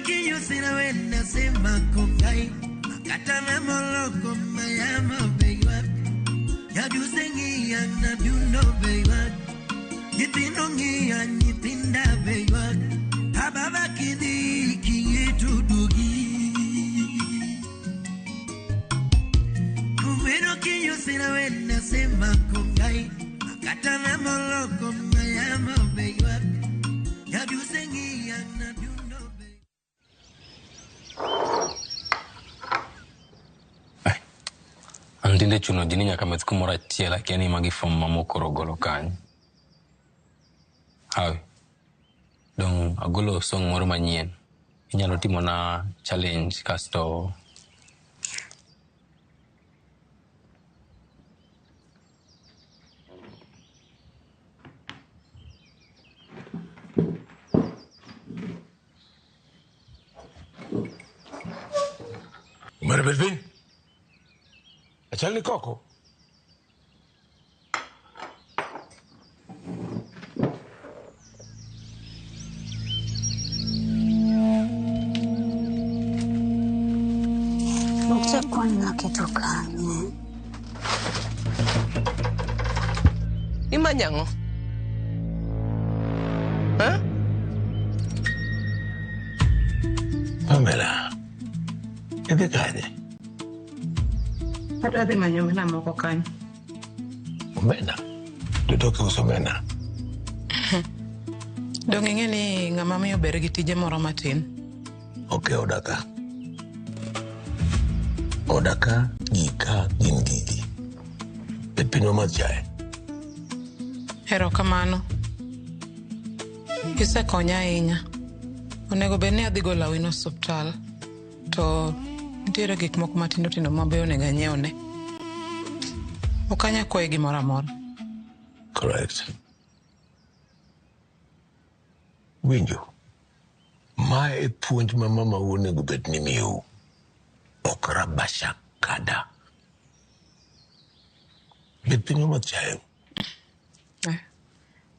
kinyo sina wenda sema kokai Makatana moloko mayama beiwa Yadusengi yana duno beiwa Yitinongi yanyitinda beiwa Hababa kidi kiyetu dugi Kumeno kinyo sina wenda sema kokai Makatana moloko mayama beiwa Yadusengi yana duno Antinde chuno jininya kama tikumora tiela kiani magifom mamokoro golo kanyi. Hawi. Dong agolo song moro manyien. Inyalo timo na challenge kasto. Marabelvin? Achal ni koko? Mukta kwana kitokanye. Imanyango? Huh? Pamela. Ede kanye? Hata ade manyomela moko kanyo. Omena. Tutoke usomena. Dong ing'e ni ng'ama miyo ber gi tije moro matin. Okay, odaka. Odaka gika gin gigi. Bet pinyo madjae. Hero kamano. Isekonya ahinya. Onego bed ni adhi gola wino osuptal. To nitiere gik moko matindo tindo mabeyo onego anyiewne. Ok anya kwaye gimoro amora. Correct. Winjo. Ma e puonj ma mama onego bed ni miyo. Ok rabasha kada. Bet pinyo madjae.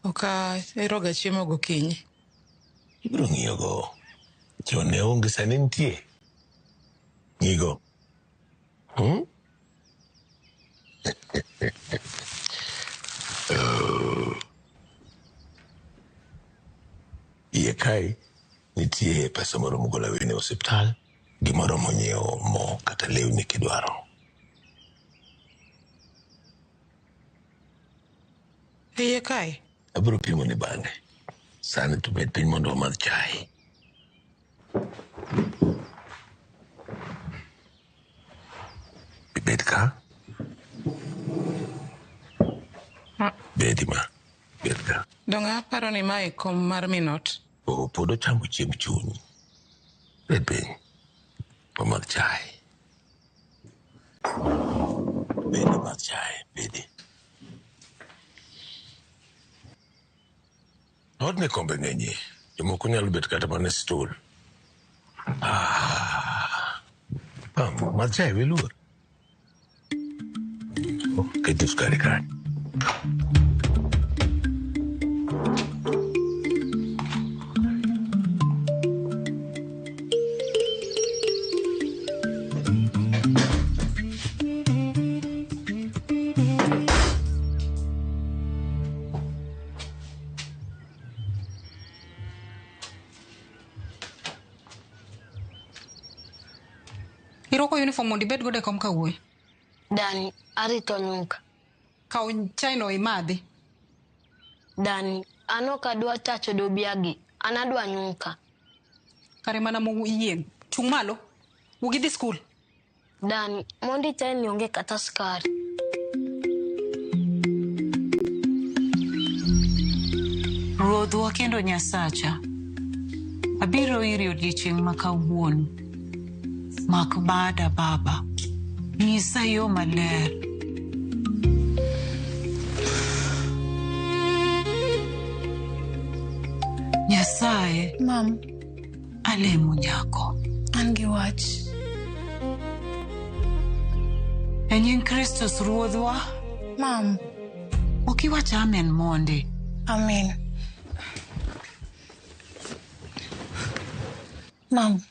Oka eroga chiemo gokinyi. Ibiro ng'iyo go. Chone onge sani nitie. Ngigo. Iye kai nitie pesa moro mugola wene osiptal. Gimoro monyeo mo kata lewni kidwaro. Iye kai? Abiro pimo ni bang'e. Sani to bet piny mondo omadh chai. Bed ka? Bedi ma. Bed ka. Dong aparo ni mae kom mar minot. O podo chamo chiemb chunyi. Bed piny. Omadh chai. Bedi madh chai. Bedi. Odne kombe ng'enye. Jomoko nyalo bet kata mana stool. Pam, madh chai weluor. Keti sukari kanyo. Iroko uniform mondi bed gode kom kawuoy. Dani, arito nyuka. Kao chai no imadhi. Dani, ano kadwa tacho dobiagi. Anadwa nyuka. Kare mana mo yien. Chung malo. Wugi di school. Dani, mondi chai nionge kata skari. Ruodhwa kendo Nyasacha. Abiro iri odiechieng' ma kawuono. Mak bada baba. Nyisa yo maler. Nyasaye. Mam. Alemo nyako. Angi wach. E nying Kristus ruodhwa. Mam. Okiwach amen monde. Amen. Mam,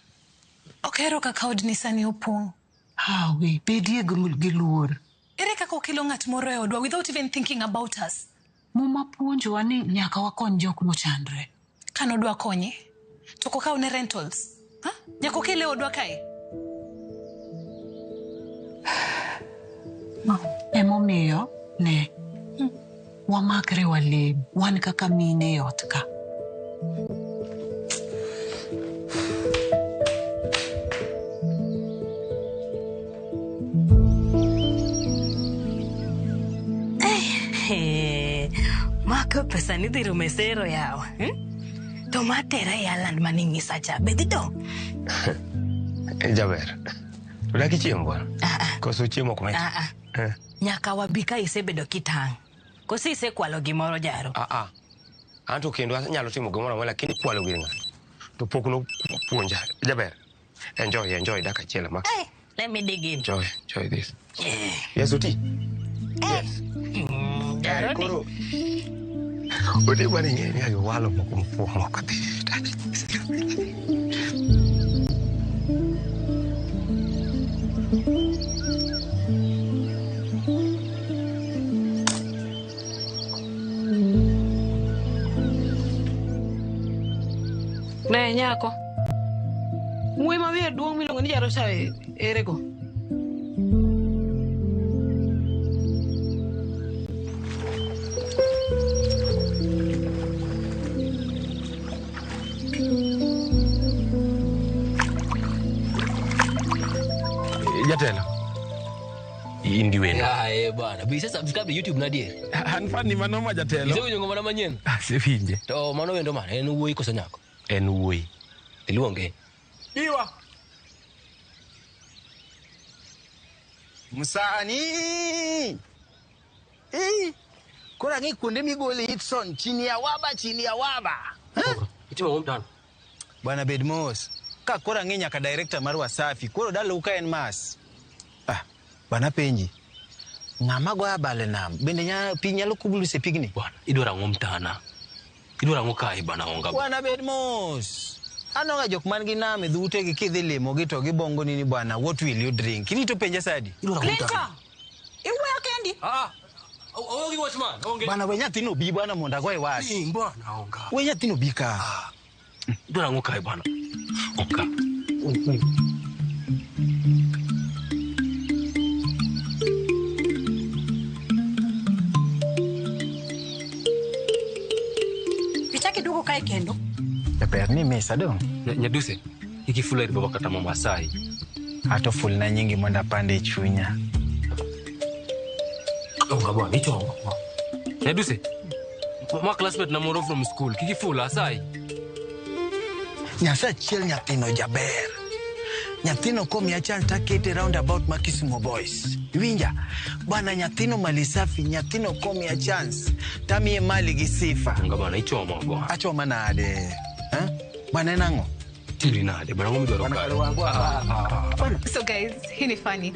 okero kaka od nisani opong'. Hawi, bedie giluor. Ere kaka okelo ng'at moro e odwa without even thinking about us. Muma puonjowa ni nyaka wakony jok mochandre. Kan odwa konye, to kokaw ne rentals. Ha? Nyaka okele odwa kae. Emomiyo, ne. Wamakre walem, wan kaka mine e ot ka. Mako pesa ni dhiru mesero yawa. To matera yaland maning'isa cha. Bedhi dong? Jaber. Ulaki chiemo bwana? Koso chiemo kumeti? Nyaka wabika isebedo kitang'. Kosi isekwalo gimoro jaro? Anto kendo nyalo timo gimoro lakini kwalo gi ng'ato. To pok no puonja. Jaber. Enjoy daka chiela ma. Hey, let me dig in. Enjoy this. Yes, Uti. Yes. Koro. Ode bwana nyeni ayo walo moko kati. Ne nyako. Mwe ma wiye duong' milongo ni jaro cha erego. Jatelo. Indi wenu. Bana. Bisa subscribe YouTube na die. Hanfani manoma jatelo. Bisa winyo ngoma manyien. Sefinje. To mano wendo man en wuoyi koso nyako. En wuoyi. Iluonge. Iwa. Musani. Kora ngi kunde migole Hitson chini ya waba. Itimo ngomtano. Bwana Bedmos. Ka kora ngi nyaka director mar Wasafi. Koro dalo uka en mas. Bana penji. Ng'ama goya bale nam. Bende nyalo kubulu se pigni. Bwana, idwara ngomtana. Idwara ngokai bana onga. Bwana Bedmos. Anonga jok man gi nam e dhute gi kidhi limo gi to gi bongo nini bwana. What will you drink? Kini to penja sadi. Idwara ngomtana. Iwe kendi? Ongi watchman, onge. Bwana we nyathino bi bwana monda goe wasi. Bwana onga. We nyathino bi ka. Idwara ngokai bana. Onga. Kidogo kae kendo. Jaber ni mesa dong. Nyaduse. Iki fula baba kata mama Masai. Ato ful na nyingi monda pande chunya. Onga bwana, icho. Nyaduse. My classmate na moro from school. Kiki fula Sai. Nyasa chiel nyathino jaber. Nyathino komi achal takete round about Makisimo boys. Winja, bwana nyathino malisafi, nyathino komi a chance. Tamie mali gi sifa. Onga bwana, icho mo. Achoma nade. Bwana nango. Tili nade, bwana ngomi dwaro kai. So guys, hini funny.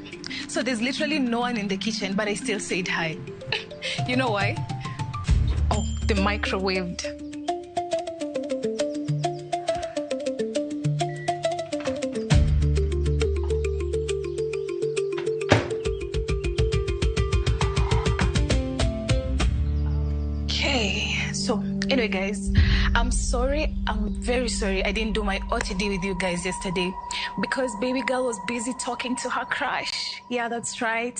So there's literally no one in the kitchen, but I still said hi. You know why? Oh, the microwaved. Anyway, guys, I'm sorry. I'm very sorry I didn't do my OTD with you guys yesterday because baby girl was busy talking to her crush. Yeah, that's right.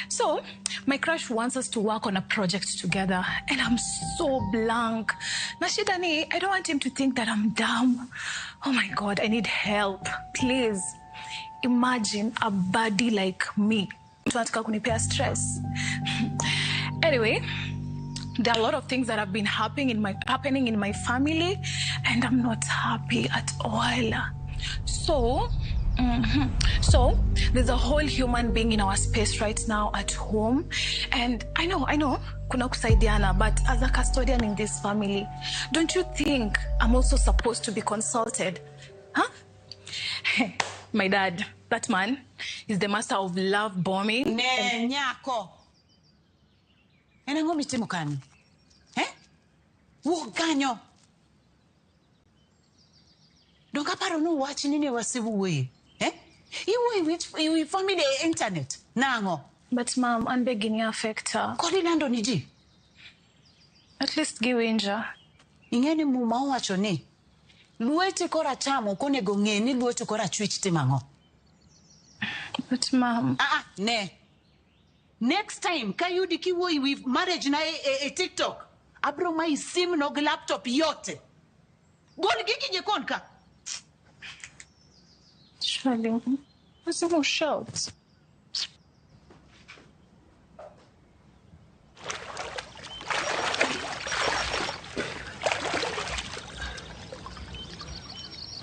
So my crush wants us to work on a project together and I'm so blank. Nashidani, I don't want him to think that I'm dumb. Oh my God, I need help. Please, imagine a body like me. Tunataka kunipea stress. Anyway, there are a lot of things that have been happening in my family, and I'm not happy at all. So there's a whole human being in our space right now at home, and I know, kuna kusaidiana, but as a custodian in this family, don't you think I'm also supposed to be consulted? Huh? My dad, that man, is the master of love bombing. Ne, nyako. Enango mitimo kani? Wuok kanyo. Donga paro Iparo no watch nini wasibu we. You with family internet. Nango. But mom, I'm begging you affect her. Kodi lando niji. At least give inja. Ingeni muma wacho ni. Luete kora chamo kone gonge ni luete kora chwich timango. But mom. Ne. Next time, kayudi kiwoi with marriage na a TikTok. Abro mai sim no laptop yote. Goli gigi nyekonka. Shirley, what's the more shouts?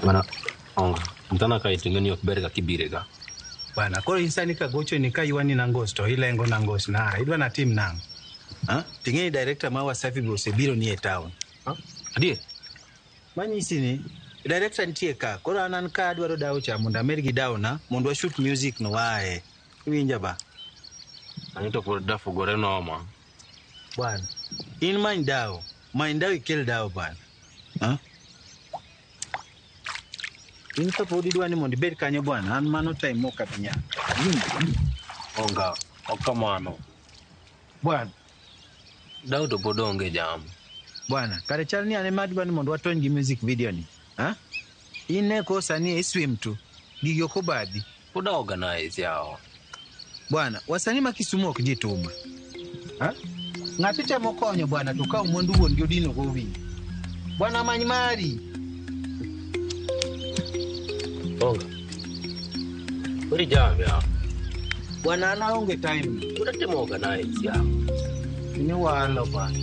Mana onga mtana kaitingani okberga kibirega bana koro insani ka gocho ni ka yuani na ngosto ilengo na ngosto na idwa na team nango tingeni director ma Wasafi Bros biro ni e town adie manyisi ni director ntie ka koro anan ka dwaro dawo cha mondo amerigi dawo na mondo wa shoot music no wae winja ba anito ko dafo gore no ma bwana in mind dawo ikel dawo bwana in ka podi dwani mondo bed kanyo bwana an mano time moka pinya onga okamano bwana dawo to bodonge jam bwana kare chalni ane madwani mondo watony gi music video ni ine kosa ni swim tu gigyo ko badi poda organize yao bwana wasani makisumo ok jituma ng'ati temo konyo bwana to ka mwandu wuon gi odino go wi bwana many mari onga uri jam ya bwana ana onge time poda temo organize yao ni walo bwana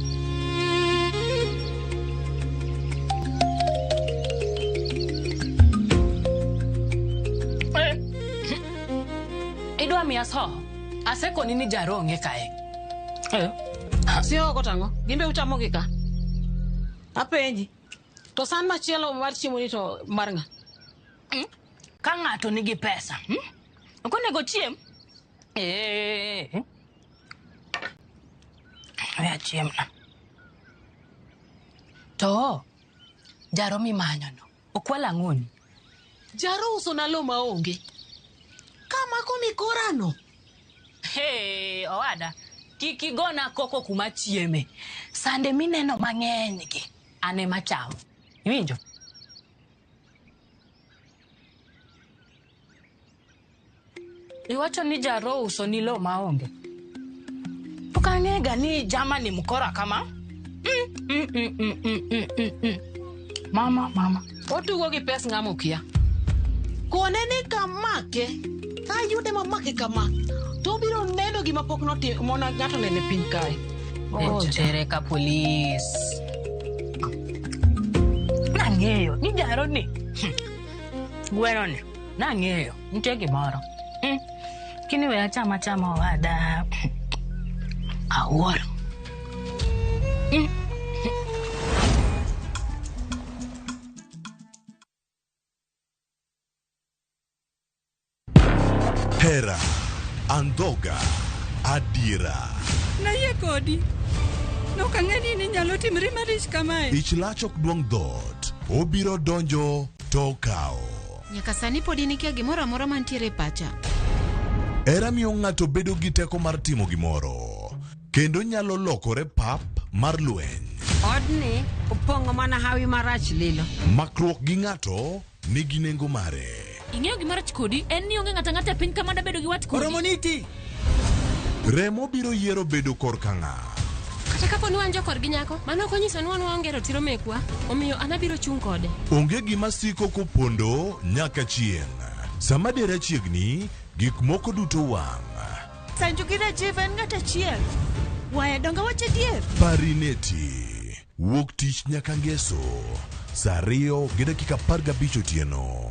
Idwa miya soho. Aseko nini jaronge kae. Sio ko tango. Gimbe utamo gika. Apenji. To san machielo mar chiemo ni to marnga. Ka ng'ato nigi pesa, okonego chiem. Oya chiem na. To jaro mi manyo no. Okwala ng'oni. Jaro uso na lo maonge. Kama komi korano. Owada. Kikigona koko kuma chieme. Sande mineno mang'eny gi. Ane macham. Iwinjo? Iwacho ni jaro uso ni lo maonge. Tukang'ega ni jama ni mkora kama. Mama. Otugo gi pes ng'amo kia. Kone ni kamake. Ka yude mamake kama. To biro neno gima pok noti mona ng'ato nene piny kae. Tere ka polis. Nang'eyo ni jaro ni. Gweno ni. Nang'eyo. Nitie gimoro. Kini we achama owada. Awuoro. Hera, andhoga, adira. Na ye kodi. No kang'eni ni nyalo timri marich kamae. Ich lach ok duong' dhot. Obiro donjo to kao. Nyaka sani podi nikia gimoro amora mantiere pacha. Hera miyo ng'ato bedo gi teko mar timo gimoro. Kendo nyalo lokore pap mar lweny. Odni opong'o mana hawi marach lilo. Makruok gi ng'ato nigi nengo mare. Ing'eyo gimarach kodi en ni onge ng'ata piny kama da bedo gi wat kodi. Oromoniti. Remo biro yiero bedo kor ka ng'a. Kata kapo ni wan jokor gi nyako, mano ok onyiso ni wan waonge ratiro mekwa. Omiyo an abiro chung' kode. Onge gima siko kopondo nyaka chieng'. Sama dera chiegni, gik moko duto wang'. Sanju gida chief en ng'ata chiel. Waya donga wache dier. Parineti. Wuok tich nyaka ngeso. Saa 2:15 otieno.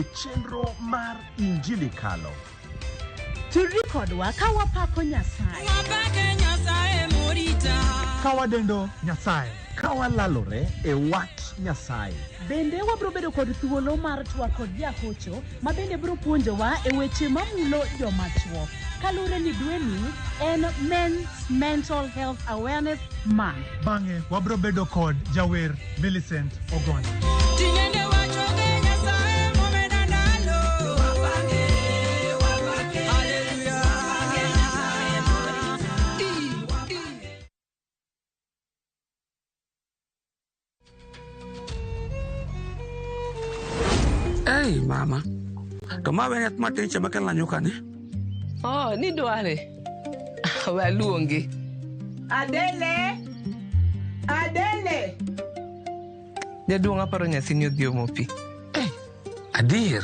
e chenro mar Injili Kalo. Turi kodwa ka wapako Nyasaye. Wapake Nyasaye morita. Ka wadendo Nyasaye. Ka walalore e wach Nyasaye. Bende wabro bedo kod thuolo mar twak kod jahocho ma bende bro puonjowa e weche mamulo joma chuo. Kalure ni dweni en Men's Mental Health Awareness Month. Bang'e wabro bedo kod jawer Millicent Ogonya. Tinende wachoge Nyasaye momeda ndalo. Wapake. Hallelujah. Hey mama, to mawe ngat matin chama kan lanyo kane? Oh, ni dware. Waluongi. Adele. Adele. Jaduong' aparo nyathini odhi omo pi. Adir.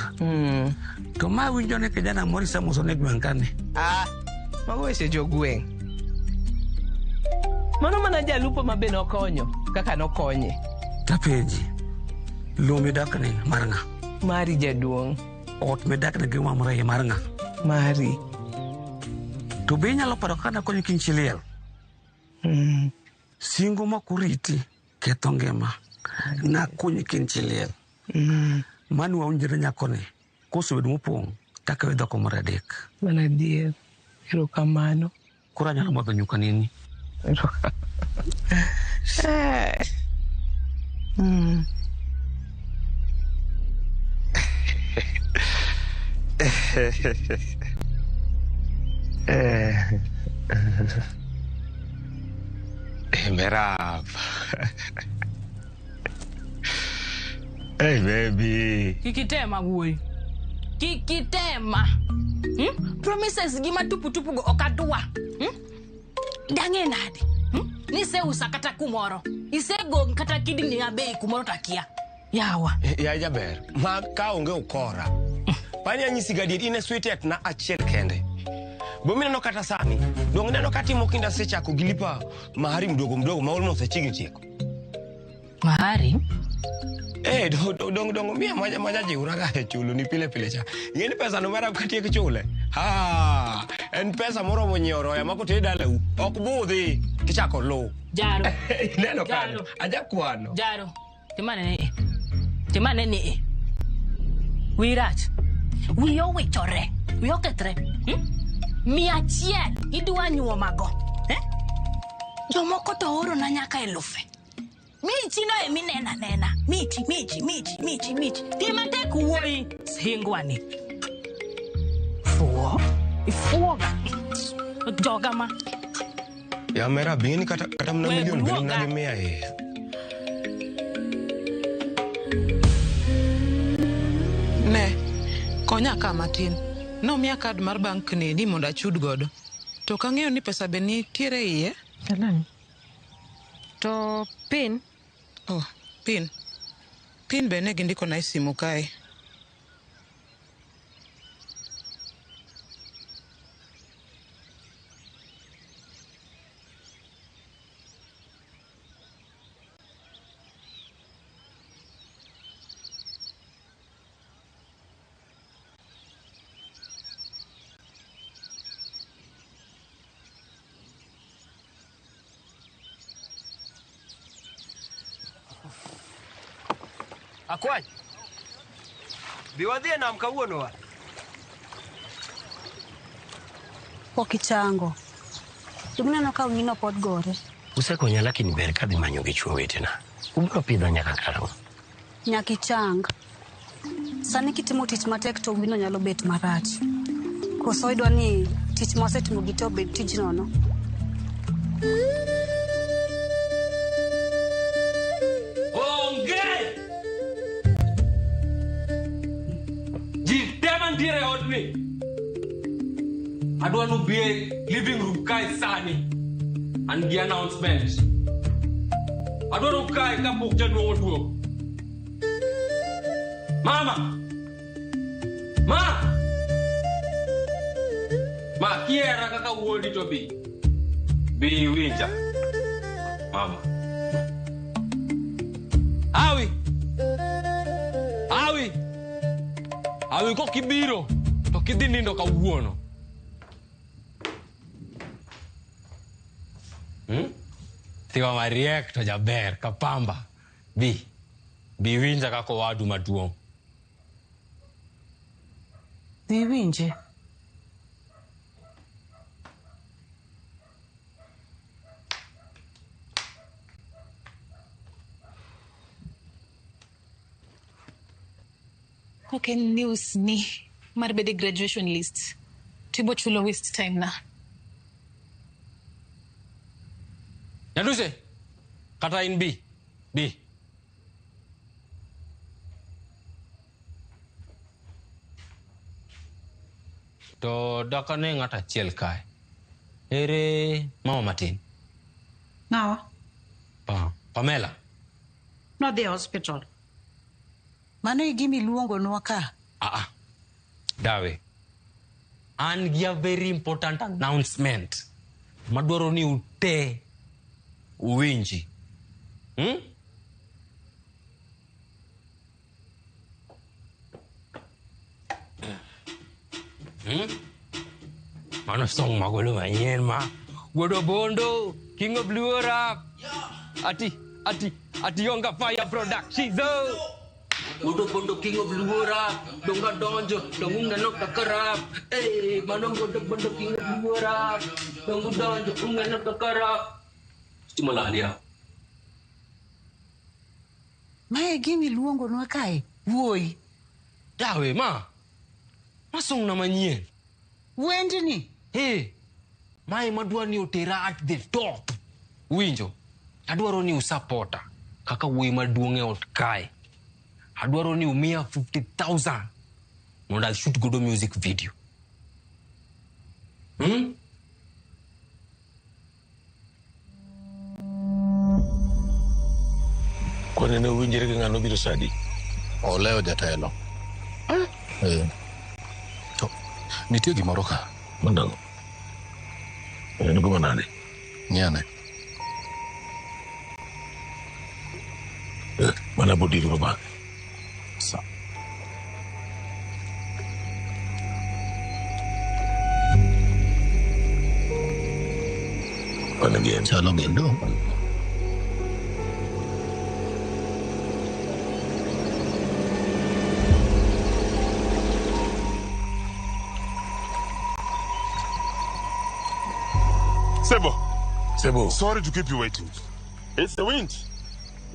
To ma winjo ne kijana mori samoso ne gweng' kane? Mago weche jogweng'. Mano mana jalupo ma be nokonyo kaka nokonye. Tapenji. Lo midakne mar ng'a? Mari jaduong'. Ot midakne gi mamre mar ng'a? Mari. To be nyalo paro kana konyo kinchiliel. Singo makuriti ketho ngima. Na konyo kinchiliel. Manu waunjire nyakone. Koso wedu mopong' taka wedho ko mar adek. Mana dier. Erokamano. Kura nyalo modho nyuka nini? Merab. Hey baby. Kikitema wuoi. Kikitema. Promises gima tupu go okadwa. Dange nade. Nise usakata kumoro. Isego kata kidini abe kumoro takia. Yawa. Ya jaber. Ma ka onge ukora. Panya nyisi gadiet ine sweetet na achiel kende. Bomina no kata sani. Dong neno kati mokinda secha ko gilipa mahari mdogo ma almost achigni tieko. Mahari? Dong mia maja jiuraga e chulo ni pile cha. Ngeni pesa no mara kati ke chule. Ha, en pesa moro monyoro ya mako te dalau. Ok budhi kichako lo. Jaro. Neno kano. Aja kwano. Jaro. Timane ni. Wirach. Wiyo wichore. Wiyo ketre. Miachiel idwa nyuomago. Jomoko to oro na nyaka 1000. Michi no eminena. Michi. Timate kuwoi singwani. Ifuoga. Joga ma. Ya mera bini kata mna milioni bini mna mea Ne, konya ka matin. No miya kad mar bank ni mondo achud godo. To kang'eyo ni pesa be nitiere iye? Kalani. To pin? Oh, pin. Pin be ne gindiko na simu kae. Akwany. Biwadhi nam kawuono wa. Pokichango. Tumneno ka wino pod gore. Usekonya lakini ber kadhi manyo gi chuo wetena. Ubro pidha nyaka karang'o? Nyakichang. Sani kitimo tich matek to wino nyalo bet marach. Koso idwa ni tich mosetimo gito bet tich nono. Dire odni. Adwa no be living room kai sani. And the announcement. Adwa no kai ka pok jadwo odwo. Mama. Ma kiera kaka wuodi to bi. Bi winja. Mama. Awi. Hawi kok kibiro. To kidhi nindo kawuono. Tiwa mariek to jaber kapamba. Bi winja kako wadu maduong'. Bi winje. Okay, news ni marbede graduation list. Tibo chulo waste time na. Nyaduse, kata in B. To dakane ngata chiel kae. Ere mama matin. Nawa? Pamela. Not the hospital. Mano e gimi luongo nwa ka. Dawe. An gi a very important announcement. Madwaro ni ute uwinji. Mano song magolo manyien ma. Wodo bondo, King of Blue Rap. Ati Yonga Fire Production. Wodo bondo, King of Blue Rap. Donga donjo, dongu nano kakarap. Hey, mano wodo bondo, King of Blue Rap. Dongu donjo, unga nano kakarap. Stimula dia. Mae gimi luongo nwa kae. Wuoi. Dawe ma song na manyien. Wendni. Hey, mae madwa ni otera at the top. Winjo, adwaro ni usupporta kaka wuoi maduong' e ot kae. Adwaro ni umia 50,000 mondo I'll shoot godo music video. Kone ne uwinjire gi ng'ano biro sadi? Oleo jatelo. To, nitie gimoro ka. Mandalo. En go manade? Nyane. Mana bodi go ba. Sa. Pana bien. Chalo gendo. Sebo. Sorry to keep you waiting. It's the wind.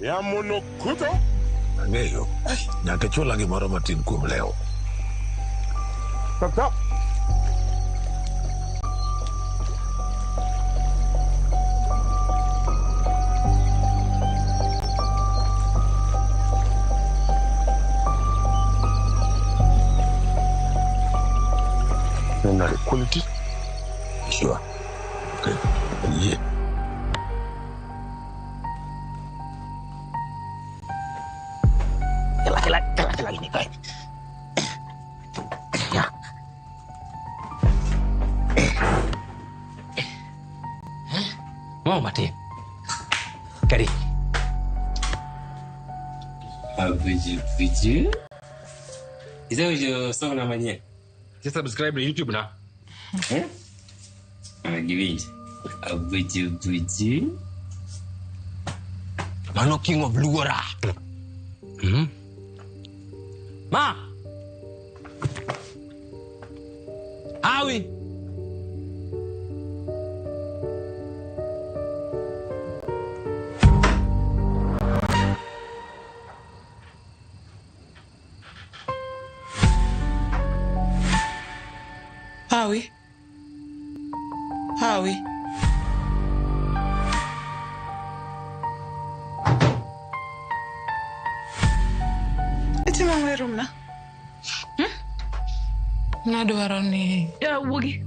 Ya monokuto. Angeyo. Nyaka chula gimoro matin kuom leo. Tap. Quality? Sure. Okay. Yeah. Lagi nih, guys. Ya. Mau mati. Kari. Biju. Itu song namanya. Just subscribe di YouTube na. Gini. Biju. Mano King of Blue Rap. Ma. Awi. Hawi. Iti mangwe rumna. Nadwaro ni. Ya, wugi.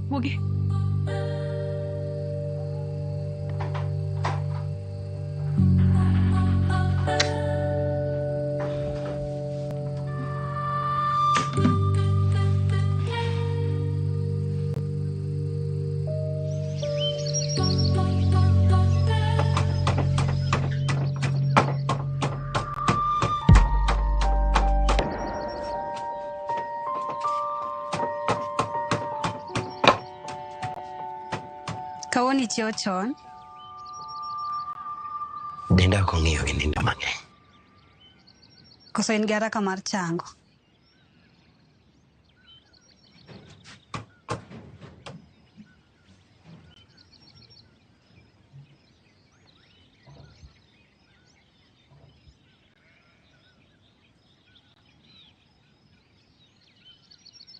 Kawoni chio chon. Denda kong'iyo gi nindo mang'eny. Koso in gi haraka mar chango.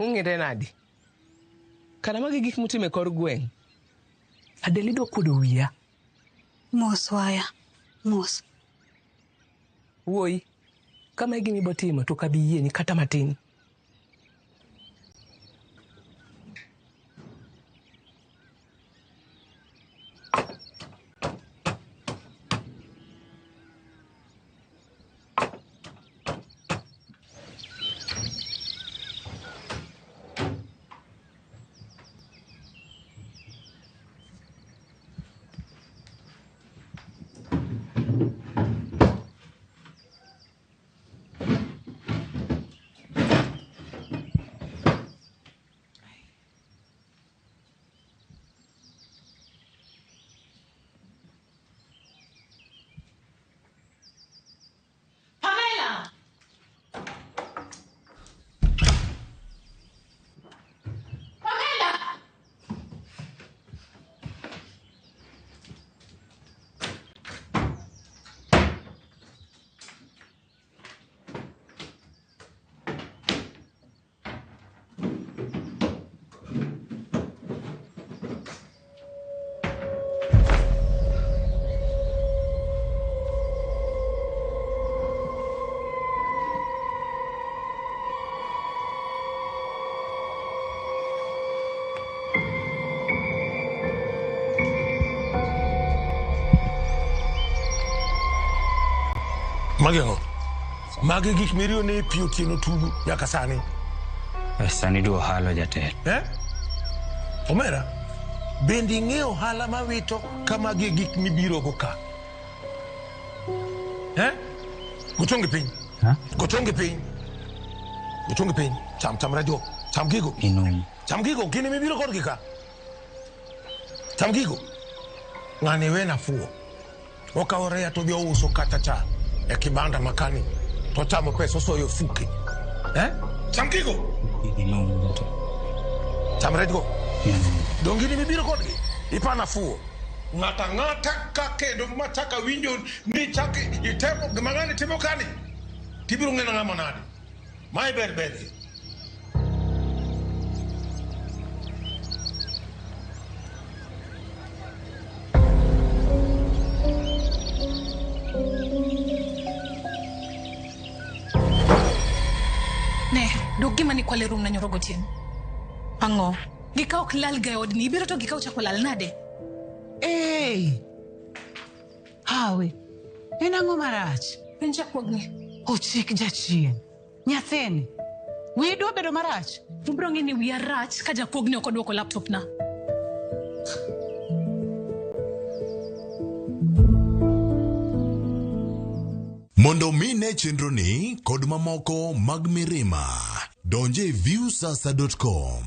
Ung'ire nadi? Kana magi gik mutime kor gweng'. Adelido kudo wiya. Mos waya. Mos. Wuoi, kama gini botimo to kabiyie ni kata matin. Magi gik mirio ne piyo tieno tugu nyaka sani. Sani duo halo jatelo. Omera, bendi ng'eyo hala mawito kama gik mibiro go ka. Gochongi piny. Gochongi piny. Gochongi piny. Cham radio. Cham gigo. Cham gigo. Gini mibiro kodgi ka. Cham gigo. Ng'ani we nafuo. Okawo rea to dhi ouso kata cha e kibanda makani. To chamo pesa soyo fuke. Cham gigo. Cham radio. Dongini mibiro kodgi. Ipa nafuo. Ng'ata ka kendo machaka winjo ni chaki itemo gimang'ani timo kani. Tibiro ng'eno ng'ama nade. Mai ber. Ne, dogi mani kwa lerum na nyorogo tien. Ango? Gika ok lal ga odni, ibiro to gika uchako lal nade. Hawe, en ang'o marach? Penja kwogni. Ochik jachien. Nyathini. Wiyi dwa bedo marach? Ubro ng'e ni wiya rach ka jakwogni ok odwoko laptop na. Mondo mine chenro ni kod mamoko mag mirima, donje viewsasa.com.